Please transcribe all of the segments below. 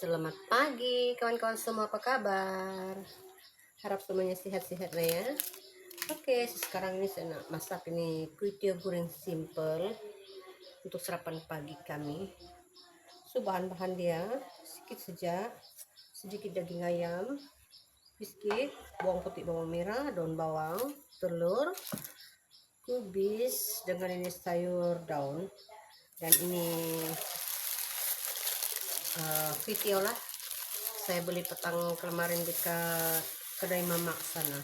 Selamat pagi kawan-kawan semua, apa kabar? Harap semuanya sehat-sehat lah ya. Oke, sekarang ini saya nak masak ini kuitiau goreng simple untuk sarapan pagi kami. So bahan-bahan dia sedikit saja, sedikit daging ayam, biskuit, bawang putih, bawang merah, daun bawang, telur, kubis dengan ini sayur daun, dan ini kuitiau lah. Saya beli petang kemarin dekat kedai mamak sana,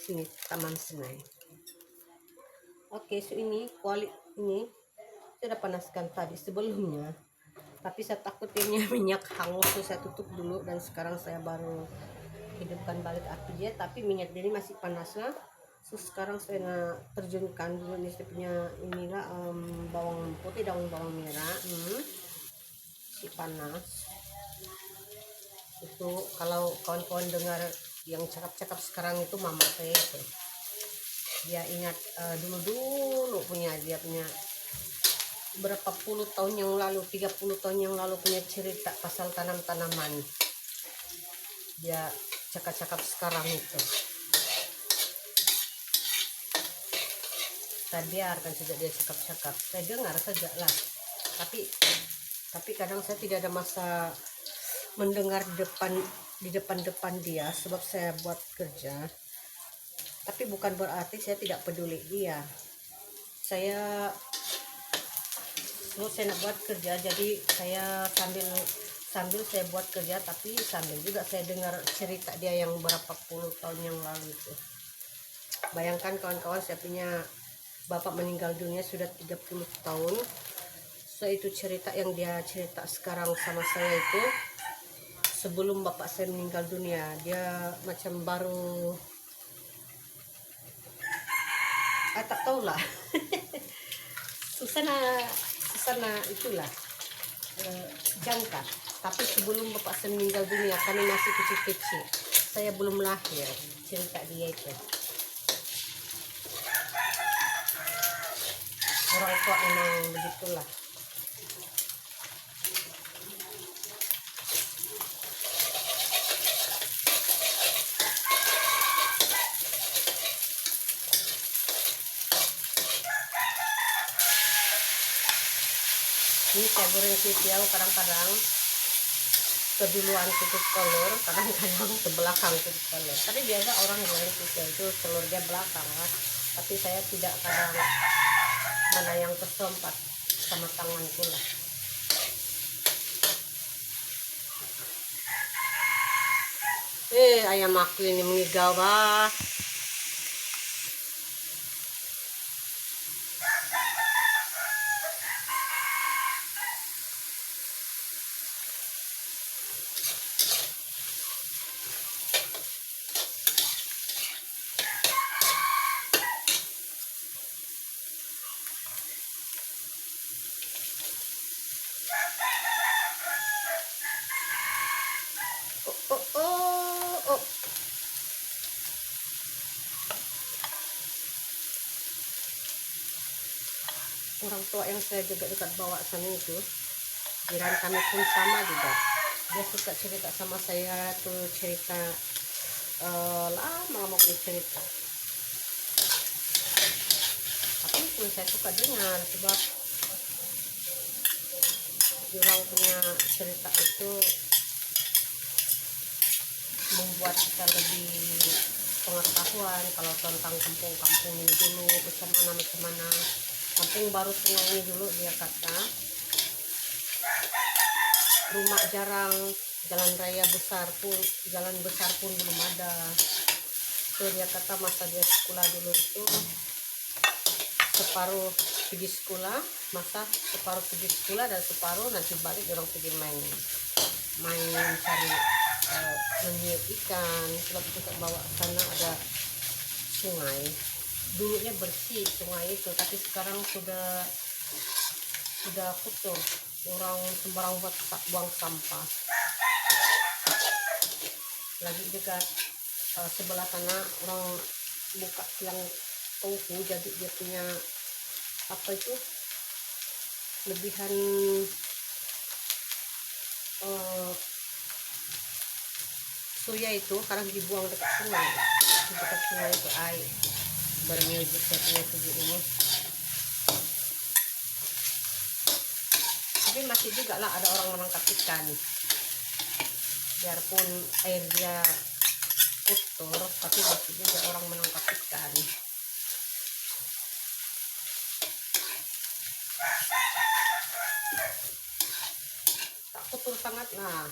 sini Taman Senai. Oke, so ini kuali ini saya udah panaskan tadi sebelumnya, tapi saya takut ini minyak hangus, so saya tutup dulu dan sekarang saya baru hidupkan balik api dia, tapi minyak ini masih panas lah. So sekarang saya terjunkan dulu ini, saya punya inilah bawang putih, daun bawang merah, si panas. Itu kalau kawan-kawan dengar yang cakap-cakap sekarang itu mama saya itu, dia ingat dulu dia punya berapa puluh tahun yang lalu, 30 tahun yang lalu punya cerita pasal tanam-tanaman. Dia cakap-cakap sekarang itu saya biarkan saja dia cakap-cakap, saya dengar saja lah, tapi kadang saya tidak ada masa mendengar di depan dia, sebab saya buat kerja. Tapi bukan berarti saya tidak peduli dia. Saya nak buat kerja, jadi saya sambil saya buat kerja, tapi sambil juga saya dengar cerita dia yang berapa puluh tahun yang lalu itu. Bayangkan kawan-kawan, saya punya bapak meninggal dunia sudah 30 tahun. So itu cerita yang dia cerita sekarang sama saya itu sebelum bapak saya meninggal dunia. Dia macam baru tak tahu lah. susana itulah jangka. Tapi sebelum bapak saya meninggal dunia, kami masih kecil-kecil, saya belum lahir, cerita dia itu. Orang tua emang begitulah. Ini saya goreng kuitiau, kadang-kadang keduluan tutup telur, kadang-kadang ke belakang tutup telur. Tapi biasa orang goreng kuitiau itu telurnya belakang lah. Tapi saya tidak, kadang mana yang kesompat sama tanganku lah. Ayam aku ini mengigau bah. Oh. Orang tua yang saya jaga dekat bawah sana itu, jiran kami pun sama juga. Dia suka cerita sama saya tuh, cerita lama punya cerita. Tapi pun saya suka dengar, sebab orang punya cerita itu membuat kita lebih pengetahuan kalau tentang kampung-kampung ini dulu, macam mana. Kampung baru sungai ini dulu, dia kata rumah jarang, jalan besar pun belum ada. So dia kata masa dia sekolah dulu itu separuh pergi sekolah, dan separuh nanti balik orang pergi main cari menyiap ikan. Sebab kita bawa sana ada sungai, dulunya bersih sungai itu, tapi sekarang sudah kotor, orang sembarang buang sampah. Lagi dekat sebelah sana orang buka kilang tofu, jadi dia punya apa itu lebihan soya itu kadang dibuang dekat sungai. Di dekat sungai itu air bermuzik saya punya tubuh ini. Tapi masih juga lah ada orang menangkap ikan, biarpun air dia kotor, tapi masih juga orang menangkap ikan. Tak kotor sangat lah,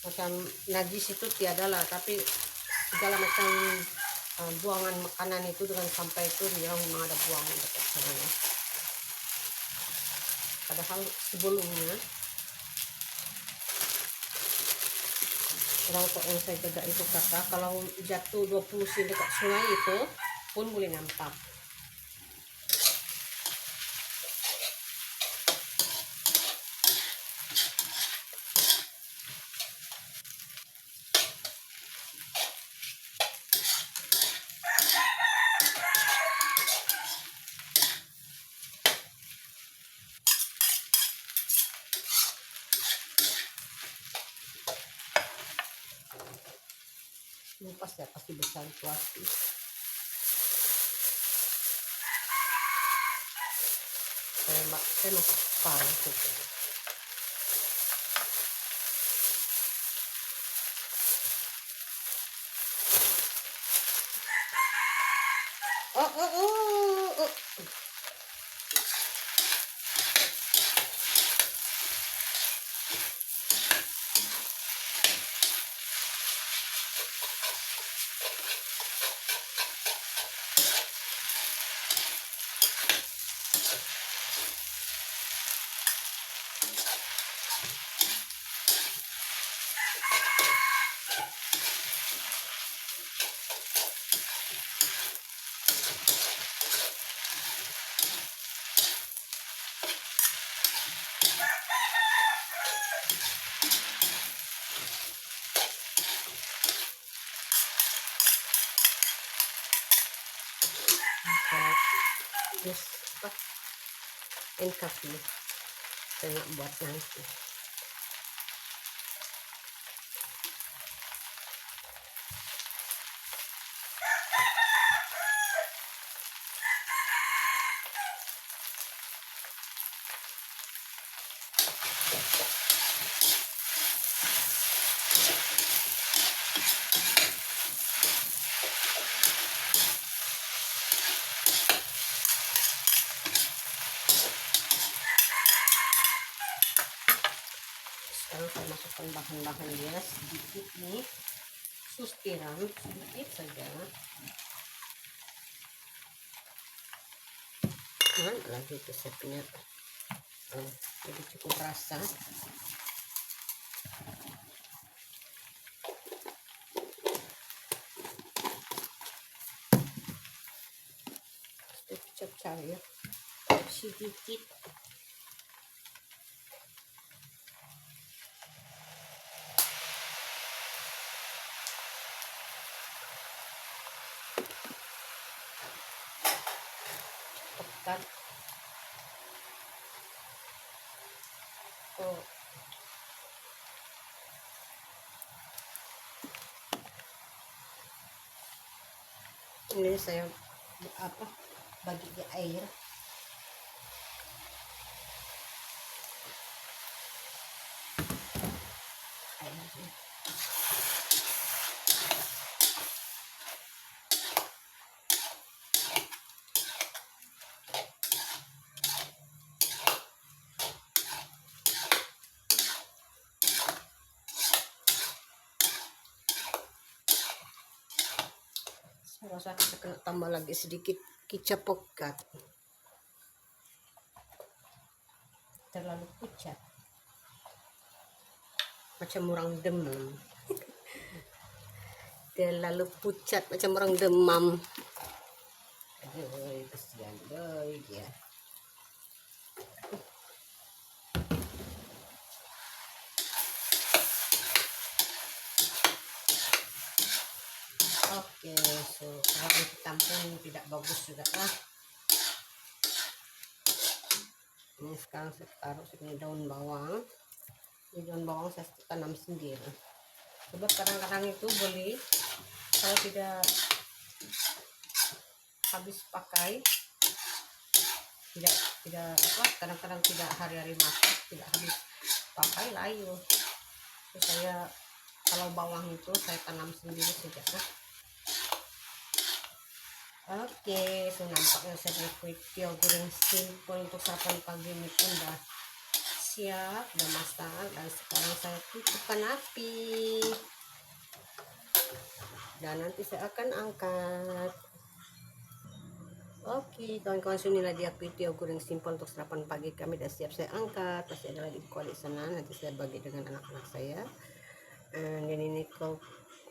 macam najis itu tiada lah, tapi segala macam buangan makanan itu dengan sampah itu dia memang ada buangan dekat sana ya. Padahal sebelumnya orang tua yang saya jaga itu kata kalau jatuh 20 cm dekat sungai itu pun boleh nampak. Lepas ya pasti besar itu api. Saya masuk parah gitu. Oh. Yes, NKP saya nak buat nanti. Sekarang saya masukkan bahan-bahan dia sedikit nih, sus tiram sedikit saja. Nah, lagi itu saya punya jadi cukup rasa. Kecap cair sedikit. Tekan. Oh. Ini saya bagi di air. Saya rasa kita kena tambah lagi sedikit kicap pekat, terlalu pucat macam orang demam. Terlalu pucat macam orang demam. Aduh, kesian doi dia. Oke, so kalau hitam pun tidak bagus juga lah. Ini sekarang saya taruh sini daun bawang. Ini daun bawang saya tanam sendiri. Sebab kadang-kadang itu beli kalau tidak habis pakai, tidak tidak apa, kadang-kadang tidak hari-hari masak, tidak habis pakai layu. Terus saya kalau bawang itu saya tanam sendiri saja. Oke, so nampaknya saya punya kue tiaw goreng simple untuk sarapan pagi ini pun udah siap, udah masak, dan sekarang saya tutupkan api dan nanti saya akan angkat. Oke, kawan-kawan, inilah dia kue tiaw goreng simple untuk sarapan pagi kami, udah siap saya angkat. Pasti ada lagi kuali sana, nanti saya bagi dengan anak-anak saya. Dan ini kalau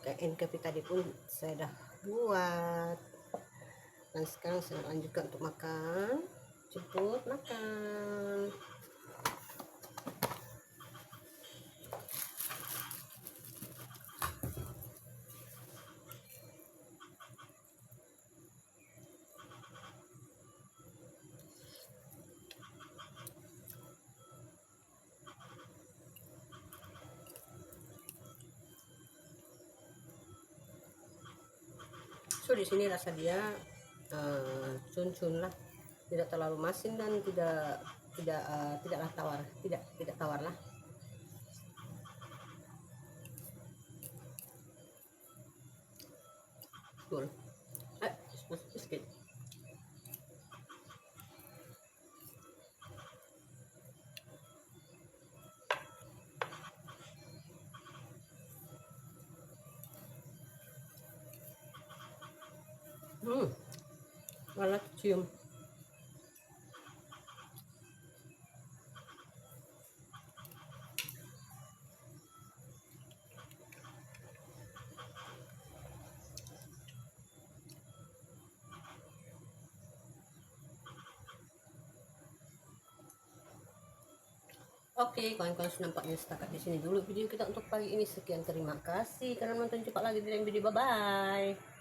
NKP tadi pun saya dah buat. Dan sekarang saya lanjutkan untuk makan. Jemput makan. So di sini rasa dia cun-cun lah, tidak terlalu masin dan tidaklah tawar, tidak tawar lah. Betul. Sedikit. Malah cium. Oke, kawan-kawan, nampaknya setakat di sini dulu video kita untuk pagi ini. Sekian, terima kasih karena menonton. Jumpa lagi di lain video. Bye bye.